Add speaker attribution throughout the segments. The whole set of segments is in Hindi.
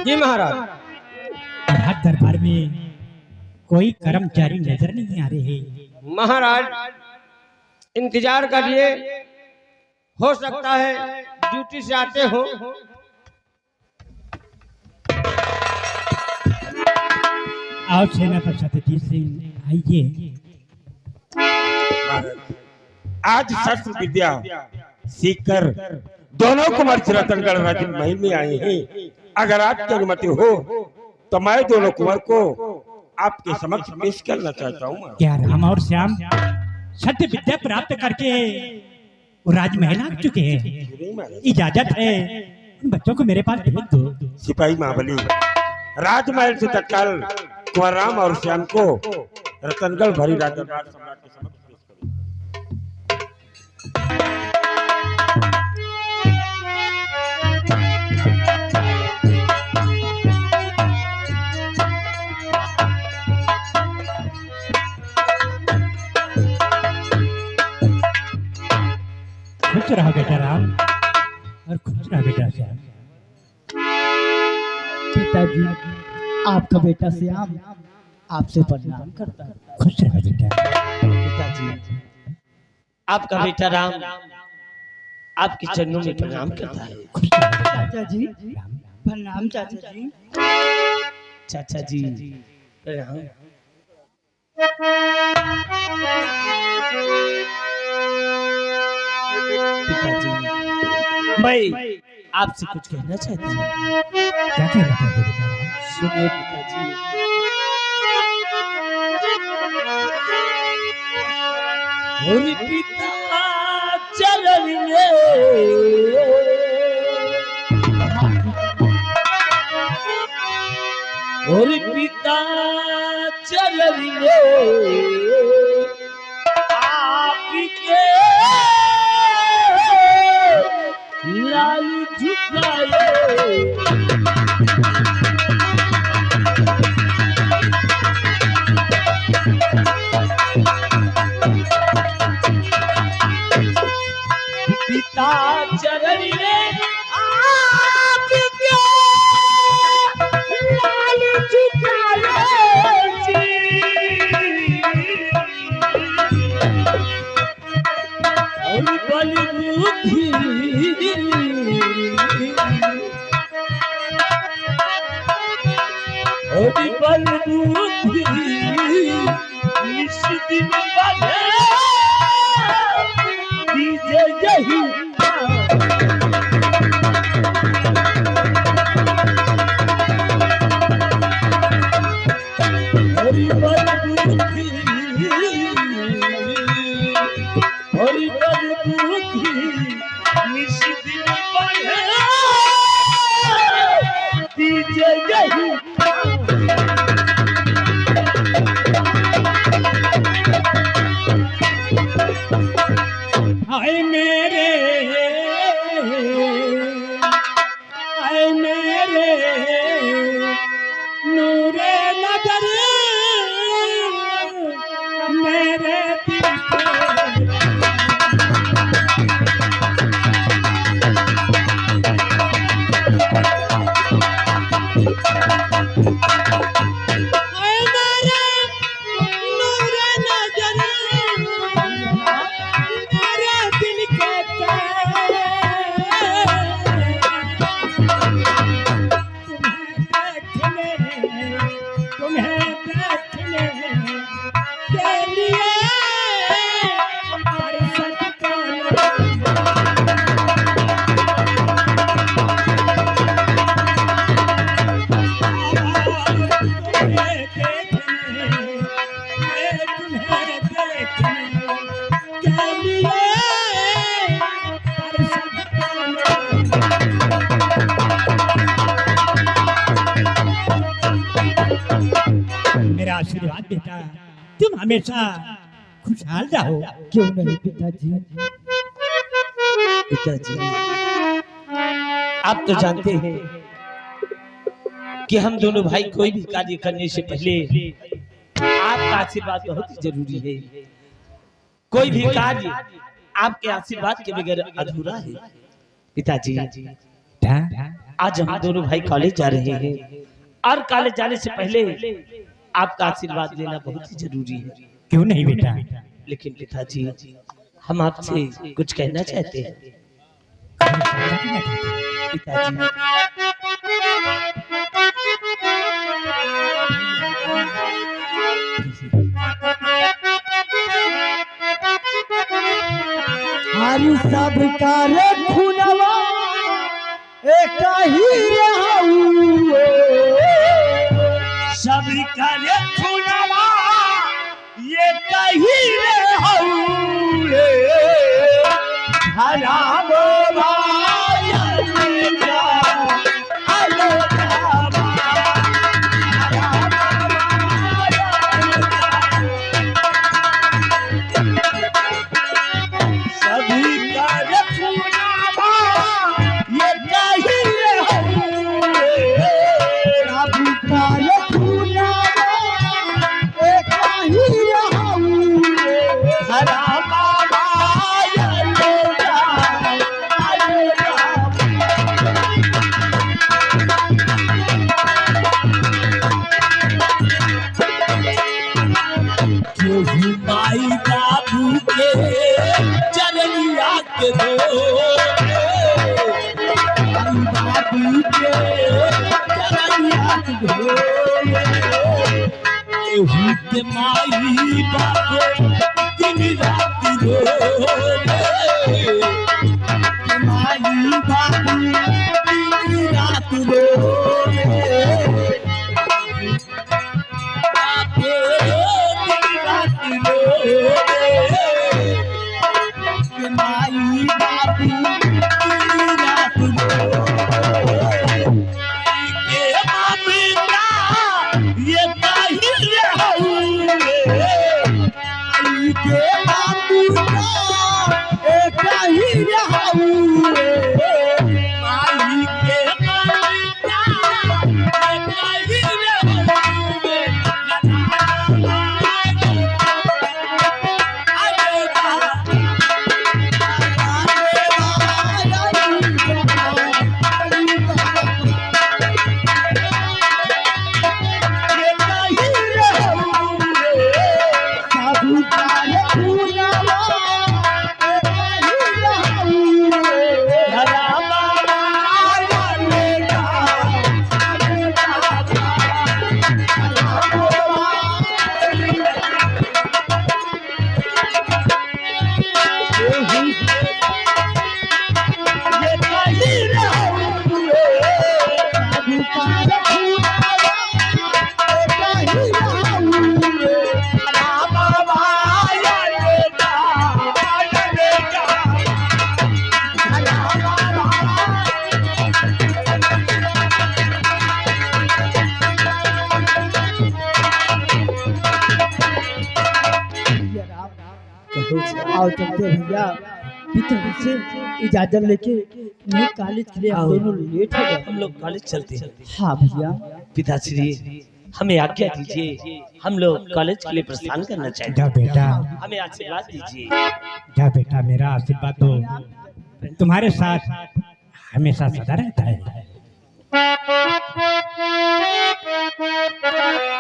Speaker 1: जी महाराज।
Speaker 2: राज दरबार में कोई कर्मचारी नजर नहीं आ रहे।
Speaker 1: महाराज इंतजार करिए, हो सकता है ड्यूटी से आते हो।
Speaker 2: आओ सेनापति सिंह आइए।
Speaker 3: आज शस्त्र विद्या सीखकर दोनों कुमार रतनगढ़ राज्य महल में आए हैं। अगर आपकी अनुमति हो तो मैं दोनों कुमार को आपके समक्ष पेश करना चाहता हूँ।
Speaker 2: क्या राम और श्याम सत्य विद्या प्राप्त करके वो राजमहल आ चुके हैं? इजाजत है उन बच्चों को मेरे पास भेज दो।
Speaker 3: सिपाही महाबली, राजमहल से तत्काल कुंवर राम और श्याम को रतनगढ़ भरी राजदरबार सम्राट के समक्ष पेश
Speaker 2: खुश रहो बेटा राम और खुश रहो बेटा श्याम।
Speaker 4: पिताजी, आपका बेटा श्याम आपसे प्रणाम करता है।
Speaker 2: खुश रहो बेटा।
Speaker 1: पिताजी, आपका बेटा राम आपके चरणों में प्रणाम करता है।
Speaker 2: खुश रहो बेटा।
Speaker 4: चाचा जी
Speaker 2: राम
Speaker 4: प्रणाम। चाचा जी
Speaker 1: चाचा जी प्रणाम। पिताजी, मैं आपसे कुछ कहना चाहता हूँ।
Speaker 2: क्या कहना चाहते हो बेटा राम?
Speaker 1: सुनिए पिताजी, और पिता चरण में और पिता चरण में आपके लाल झुकाए। पिता चरण में आपके लाल झुकाए जी। और बलमुखी और बलमुखी निश्चित बने दीजे यही। हरि बलमुखी हरि बलमुखी निश्चित बने दीजे यही।
Speaker 2: हाय मेरे नूरे नजर मेरे दिल मेरा आशीर्वाद बेटा, तुम हमेशा खुशहाल रहो।
Speaker 4: क्यों नहीं पिताजी।
Speaker 1: पिताजी, आप तो जानते हैं कि हम दोनों भाई कोई भी कार्य करने से पहले आपका आशीर्वाद बहुत ही जरूरी है। कोई भी कार्य आपके आशीर्वाद के बगैर अधूरा है। पिताजी, आज हम दोनों भाई कॉलेज जा रहे हैं और कॉलेज जाने से पहले आपका आशीर्वाद लेना बहुत ही जरूरी है।
Speaker 2: क्यों नहीं बेटा?
Speaker 1: लेकिन पिताजी हम आपसे कुछ कहना चाहते हैं। पिताजी
Speaker 4: हरि सब कर खुनवा एक ही रहू
Speaker 1: सभी करे खुनवा ये कही रे हराम माई बाबू के चरनिया के दो बाबू के चरनिया के दो के माई बाबू दिन रात रो माई बाबू दिन रात रो माई बाबू रात के मामला ये कही के मामला ये कही माई के मामला ये कही
Speaker 4: और चलते भैया पिताजी से इजाजत लेके मैं कॉलेज के लिए हम दोनों लेट हो गए।
Speaker 1: हम लोग कॉलेज चलते हैं।
Speaker 4: हाँ भैया।
Speaker 1: पिताश्री हमें आज्ञा दीजिए, हम लोग कॉलेज के लिए प्रस्थान करना चाहते
Speaker 2: जा बेटा,
Speaker 1: हमें आशीर्वाद दीजिए।
Speaker 2: जा बेटा, मेरा आशीर्वाद तो तुम्हारे साथ हमेशा सदा रहता है।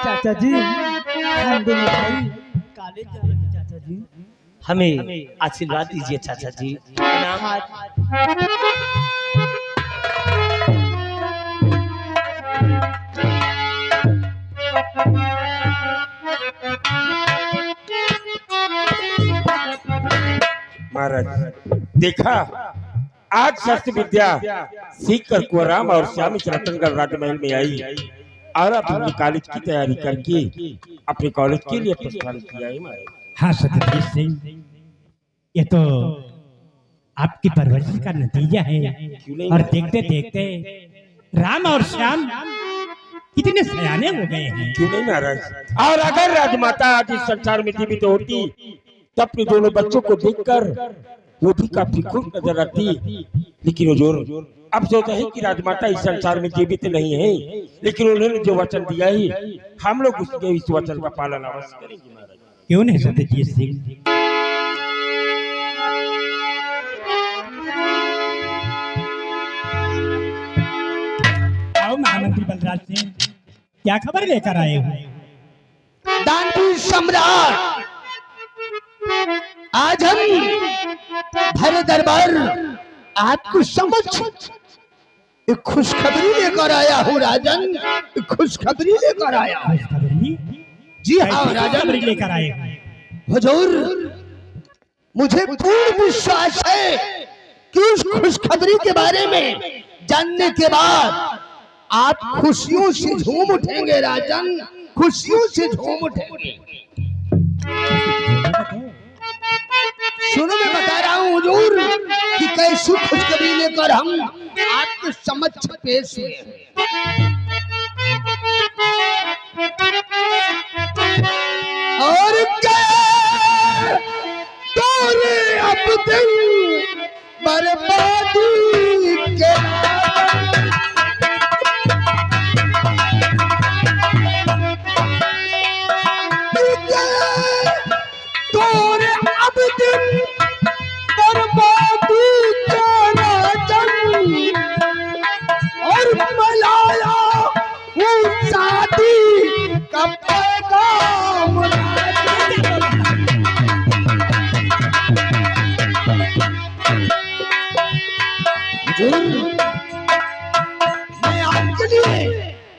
Speaker 4: चाचा जी हम दोनों भाई कॉलेज जा रहे हैं। चाचा जी
Speaker 1: हमें आशीर्वाद दीजिए चाचा जी।
Speaker 3: महाराज देखा, आज शस्त्र विद्या सीख कर कुंवरराम और श्याम रतनगढ़ राजमहल में आई और अपने कॉलेज की तैयारी करके अपने कॉलेज के लिए प्रस्थान किया है महाराज।
Speaker 2: हाँ सत्यजीत सिंह, ये तो आपकी परवरिश का नतीजा है। और देखते देखते राम और श्याम कितने सयाने हो गए हैं।
Speaker 3: क्यों नहीं महाराज, और अगर राजमाता आज इस संसार में जीवित होती तो अपने दोनों बच्चों को देखकर वो भी काफी खुश नजर आती। लेकिन हुजूर अफसोस है कि राजमाता इस संसार में जीवित नहीं है, लेकिन उन्होंने जो वचन दिया है हम लोग उसके इस वचन का पालन अवश्य करेंगे महाराज।
Speaker 2: क्यों नहीं सत्यजीत सिंह? बलराज सिंह, क्या खबर लेकर आए हो?
Speaker 5: दानवीर सम्राट, आज हम भरे दरबार आपको समझ एक खुशखबरी लेकर आया हूँ राजन, एक खुशखबरी लेकर आया हूँ।
Speaker 2: खुशखबरी?
Speaker 5: जी हाँ
Speaker 2: कैसी
Speaker 5: राजन,
Speaker 2: खुशखबरी लेकर आए हो?
Speaker 5: हुजूर, मुझे पूर्ण विश्वास है कि उस खुशखबरी के बारे में जानने के बाद आप खुशियों से झूम उठेंगे राजन, खुशियों से झूम उठेंगे। सुनो, मैं बता रहा हूँ हुजूर कि कैसी खुशखबरी लेकर हम आपके समक्ष पेश हुए। और क्या तोरे अब दिन बर्बादी के तोरे अब दिन बर्बादी के राजन, और मलाया वो शादी का पैगाम। मैं आपके लिए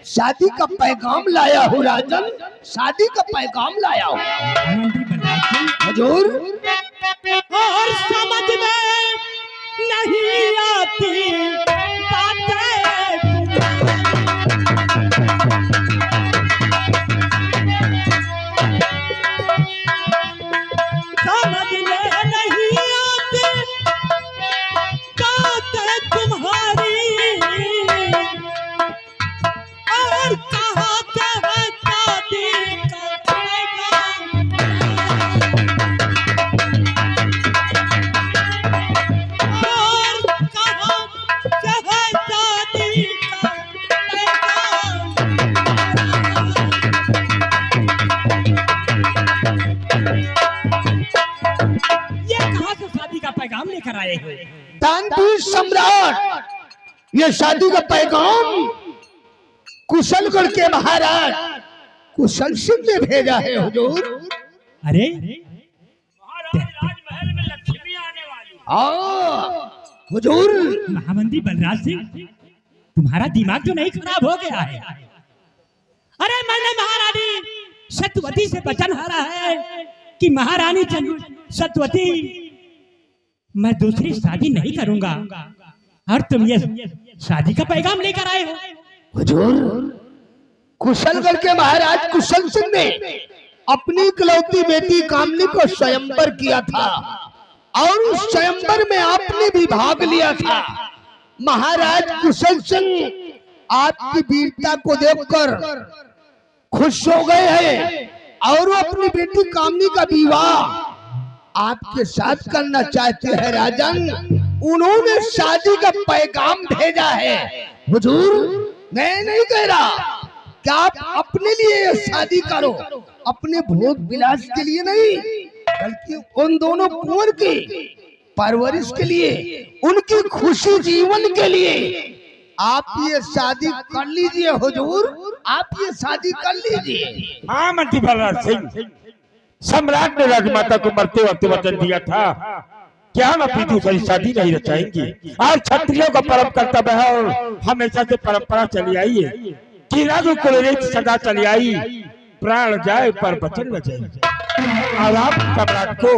Speaker 5: शादी का पैगाम लाया हूँ राजन, शादी का पैगाम लाया हूँ
Speaker 2: आनंदी बलराज सिंह,
Speaker 5: हुजूर।
Speaker 2: और समझ में नहीं आती बातें समझ में नहीं आती बातें तुम्हारी, और कहाँ से है शादी का पैगाम? और कहाँ से है शादी का पैगाम? ये कहाँ से शादी का पैगाम लेकर आए हो?
Speaker 5: दानवीर सम्राट, ये शादी का पैगाम कुशलगढ़ के महाराज कुशल सिंह ने भेजा है हुजूर।
Speaker 2: अरे
Speaker 5: हुजूर,
Speaker 2: महामंत्री बलराज सिंह, तुम्हारा दिमाग तो नहीं खराब हो गया है? अरे मैंने महारानी सत्यवती से वचन हारा है कि महारानी सत्यवती मैं दूसरी शादी नहीं करूंगा, और तुम ये शादी का पैगाम लेकर आए हो?
Speaker 5: हुजूर, कुशलगढ़ के महाराज कुशल सिंह ने अपनी इकलौती बेटी कामनी को स्वयंवर किया था, और उस स्वयंवर में आपने भी भाग लिया था। महाराज कुशल सिंह आपकी वीरता को देखकर खुश हो गए हैं, और वो अपनी बेटी कामनी का विवाह आपके साथ करना चाहते हैं राजन। उन्होंने शादी का पैगाम भेजा है हुजूर। मैं नहीं कह रहा कि आप अपने लिए शादी करो, अपने भोग विलास के लिए नहीं, बल्कि उन दोनों कुंवर की परवरिश के लिए, उनकी खुशी जीवन के लिए आप ये शादी कर लीजिए हुजूर, आप ये शादी कर लीजिए।
Speaker 3: हाँ मंत्री बलराज सिंह, सम्राट ने राजमाता को मरते वक्त वचन दिया था कि हम अपनी दूसरी शादी नहीं रचाएंगे। आज क्षत्रियों का परम कर्तव्य है और हमेशा से परंपरा चली आई है कि राजू को सदा चली आई, प्राण जाए पर वचन न जाए। और आप सम्राट को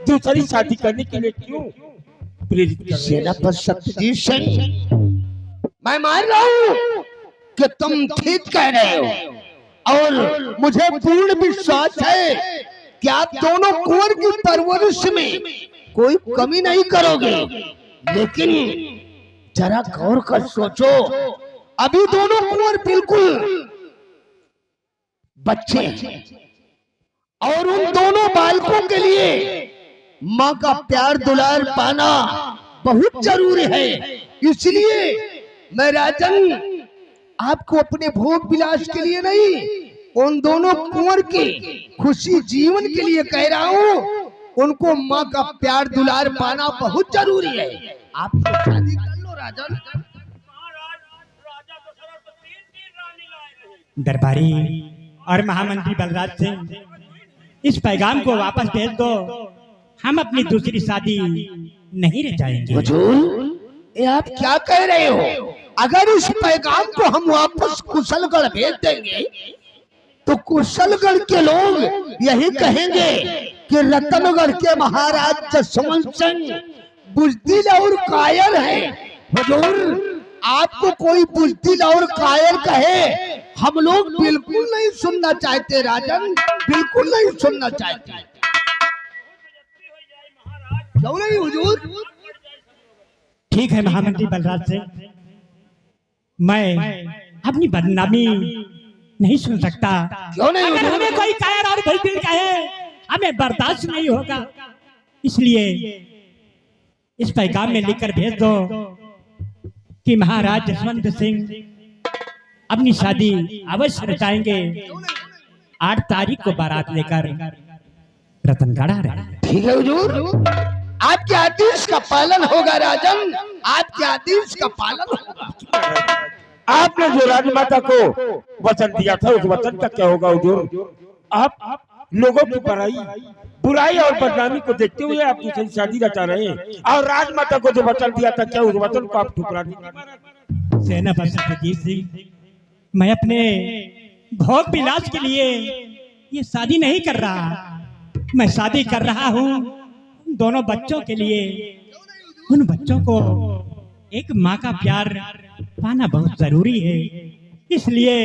Speaker 3: दूसरी शादी करने के लिए क्यों प्रेरित कर रहे हैं?
Speaker 5: सेनापति सत्यजीत सिंह, मैं मान रहा हूँ कि तुम ठीक कह रहे हो, और मुझे पूर्ण विश्वास है कि आप दोनों कुंवर की परवरिश में कोई कमी नहीं करोगे। लेकिन जरा गौर कर सोचो, अभी दोनों कुंवर बिल्कुल बच्चे हैं, और उन दोनों बालकों के लिए माँ का प्यार दुलार पाना बहुत जरूरी है। इसलिए मैं राजन आपको अपने भोग विलास के लिए नहीं, उन दोनों कुंवर की खुशी जीवन के लिए कह रहा हूँ। उनको माँ का प्यार दुलार पाना बहुत जरूरी है। आप तो शादी कर लो राजन।
Speaker 2: दरबारी और महामंत्री बलराज सिंह, इस पैगाम को वापस भेज दो। हम अपनी दूसरी शादी नहीं रचाएंगे।
Speaker 5: हुजूर, ये आप क्या कह रहे हो? अगर इस पैगाम को हम वापस कुशलगढ़ भेज देंगे तो कुशलगढ़ के लोग यही कहेंगे कि रतनगढ़ के महाराज जसवंत सिंह बुजदिल और कायर हैं। हुजूर, आपको कोई बुजदिल और कायर कहे, हम लोग बिल्कुल नहीं सुनना चाहते राजन, बिल्कुल नहीं सुनना चाहते। क्यों नहीं हुजूर?
Speaker 2: ठीक है महामंत्री बलराज सिंह, मैं अपनी बदनामी नहीं सुन सकता।
Speaker 5: क्यों नहीं
Speaker 2: अगर
Speaker 5: हुजूर?
Speaker 2: हमें कोई कायर और बुजदिल कहे, हमें बर्दाश्त नहीं होगा। इसलिए इस पैगाम में लिखकर भेज दो कि महाराज जसवंत सिंह अपनी शादी अवश्य रचाएंगे। 8 तारीख को बारात लेकर रतनगढ़ आ रहे हैं।
Speaker 5: ठीक है हुजूर, आपके आदेश का पालन होगा राजन, आपके आदेश का पालन होगा।
Speaker 3: आपने जो राजमाता को वचन दिया था उस वचन का क्या होगा हुजूर? आप लोगों की बुराई और बदनामी को देखते हुए आप दूसरी शादी रचा रहे हैं, और राजमाता को जो वचन दिया था क्या उस वचन को आप ठुकरा दीजिए?
Speaker 2: सेनापति अजीत सिंह, मैं अपने भोग विलास के लिए ये शादी नहीं कर रहा। मैं शादी कर रहा हूँ दोनों बच्चों के लिए। उन बच्चों को एक माँ का प्यार पाना बहुत जरूरी है। इसलिए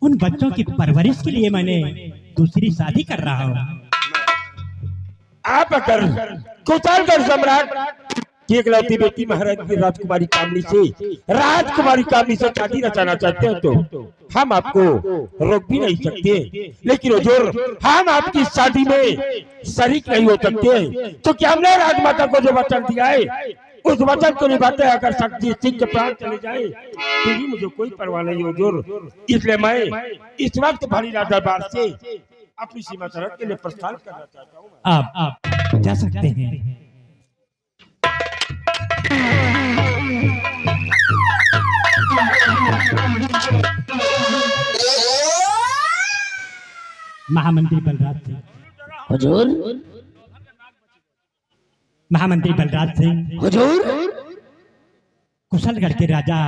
Speaker 2: उन बच्चों की परवरिश के लिए मैंने दूसरी शादी कर रहा हूँ।
Speaker 3: आप अगर कुशलगढ़ सम्राट की एकलौती बेटी महाराज की राजकुमारी कामनी से शादी रचाना चाहते हो तो हम आपको रोक भी नहीं सकते, लेकिन हुजूर, हम आपकी शादी में शरीक नहीं हो सकते, तो क्या हमने राजमाता को जो वचन दिया है उस वचन को निभाते हैं। अगर शक्तिजीत सिंह के प्राण चले जाए तो भी मुझे कोई परवाह नहीं हुजूर। इसलिए मैं इस वक्त भरीला दरबार से अपनी सीमा सरहद के लिए प्रस्थान करना चाहता हूँ।
Speaker 2: आप जा सकते हैं। महामंत्री बलराज सिंह,
Speaker 5: हुजूर,
Speaker 2: महामंत्री बलराज सिंह,
Speaker 5: हुजूर,
Speaker 2: कुशलगढ़ के राजा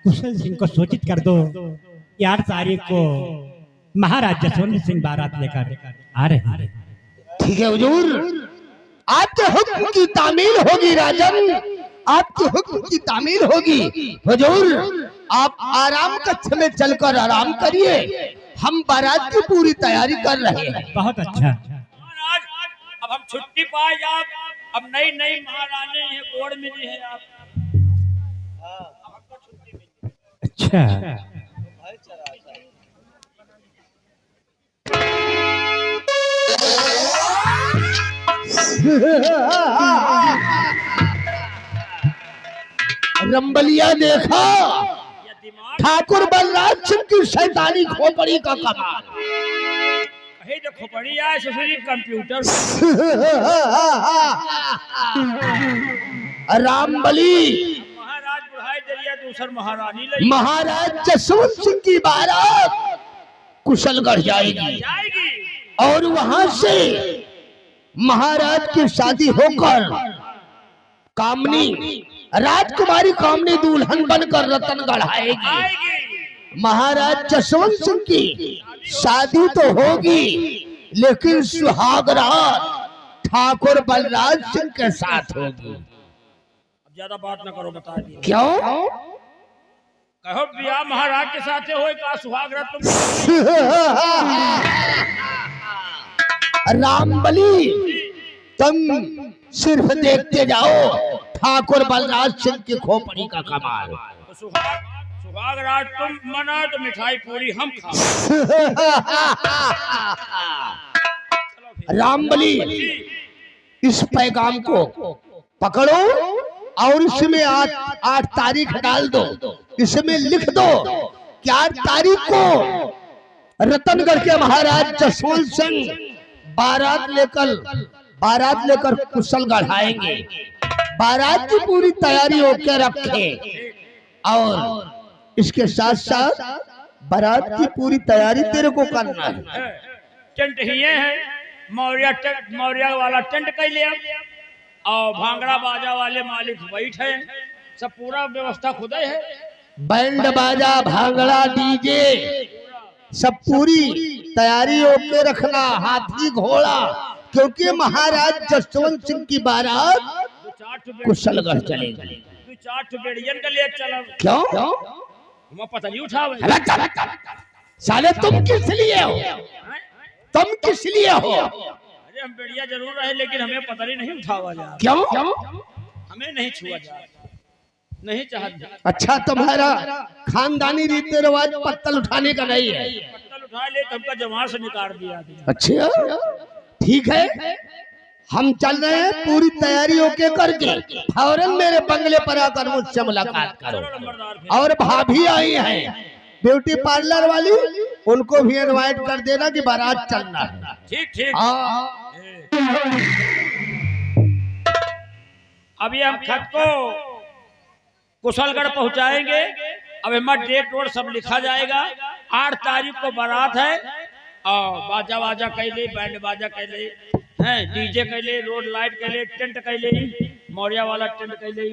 Speaker 2: कुशल सिंह को सूचित कर दो। 8 तारीख को महाराज जसवंत सिंह बारात लेकर आ रहे हैं।
Speaker 5: ठीक है हुजूर, आपके हुक्म की तामील होगी राजन, आपके हुक्म की तामील होगी। हुजूर, आप आराम कक्ष में चलकर आराम करिए, हम बारात की पूरी तैयारी कर रहे हैं।
Speaker 2: बहुत अच्छा।
Speaker 1: महाराज, अब हम छुट्टी पाए आप, अब नई नई महारानी है, गोड़ मिली है आप।
Speaker 2: अच्छा,
Speaker 5: रंबलिया देखा ठाकुर बलराज सिंह की शैतानी खोपड़ी का कमाल।
Speaker 1: कहीं जो खोपड़ी आए ससुरी कंप्यूटर
Speaker 5: रामबली
Speaker 1: महाराज बुढ़ाई दरिया दूसर महारानी लगी
Speaker 5: महाराज जसवंत सिंह की बारात कुशलगढ़ जाएगी और वहां से महाराज की शादी होकर कामनी राजकुमारी कामनी दुल्हन बनकर रतनगढ़ आएगी। महाराज जसवंत सिंह की शादी तो होगी, लेकिन सुहाग रात ठाकुर बलराज सिंह के साथ होगी।
Speaker 1: अब ज्यादा बात न करो, बता दिए
Speaker 5: क्यों?
Speaker 1: कहो बिया महाराज के साथ हो का सुहाग रात
Speaker 5: रामबली, तुम सिर्फ देखते जाओ ठाकुर बलराज सिंह की खोपड़ी का कमाल।
Speaker 1: तो सुहाग रात तुम मना तो मिठाई पूरी हम खा।
Speaker 5: रामबली, इस पैगाम को पकड़ो और इसमें 8 तारीख डाल दो, इसमें लिख दो कि 8 तारीख को रतनगढ़ के महाराज जसवंत सिंह बारात लेकर कुशलगढ़ आएंगे। बारात की पूरी तैयारी होकर रखे और इसके साथ साथ बारात की पूरी तैयारी तेरे को करना है।
Speaker 6: टेंट ही है, मौर्या वाला टेंट कैले अब और भांगड़ा बाजा वाले मालिक बैठे, सब पूरा व्यवस्था खुद है।
Speaker 5: बैंड बाजा भांगड़ा डीजे सब पूरी तैयारी होके रखना, हाथी घोड़ा, क्योंकि महाराज जसवंत सिंह की बारात कुशलगढ़ चलेगी।
Speaker 6: तू 4 बेड़ियन का ले चल,
Speaker 5: क्यों?
Speaker 6: मैं पता नहीं उठावे।
Speaker 5: साले तुम किस लिए हो? तुम किस लिए हो?
Speaker 6: अरे हम बेड़िया जरूर रहे, लेकिन हमें पता नहीं उठावा जा।
Speaker 5: क्यों?
Speaker 6: हमें नहीं छुआ जा, नहीं चाहते।
Speaker 5: अच्छा, तुम्हारा खानदानी रीति रिवाज पत्तल उठाने का नहीं है?
Speaker 6: पत्तल उठा ले तो हमका जमात से निकाल दिया।
Speaker 5: अच्छा ठीक है, हम चल रहे हैं, पूरी तैयारी होके करके फौरन मेरे बंगले पर आकर मुझसे मुलाकात करो। और भाभी आई हैं ब्यूटी पार्लर वाली, उनको भी इनवाइट कर देना कि बारात चलना है।
Speaker 6: ठीक ठीक।
Speaker 5: हाँ,
Speaker 6: अभी हम खत को कुशलगढ़ पहुंचाएंगे। अब हमारा डेट वोट सब लिखा जाएगा। 8 तारीख को बारात है और बाजा वाजा कैले, बैंड बाजा कैले हैं, डीजे कैले, रोड लाइट कैले, टेंट कैले, मौर्या वाला टेंट कैले।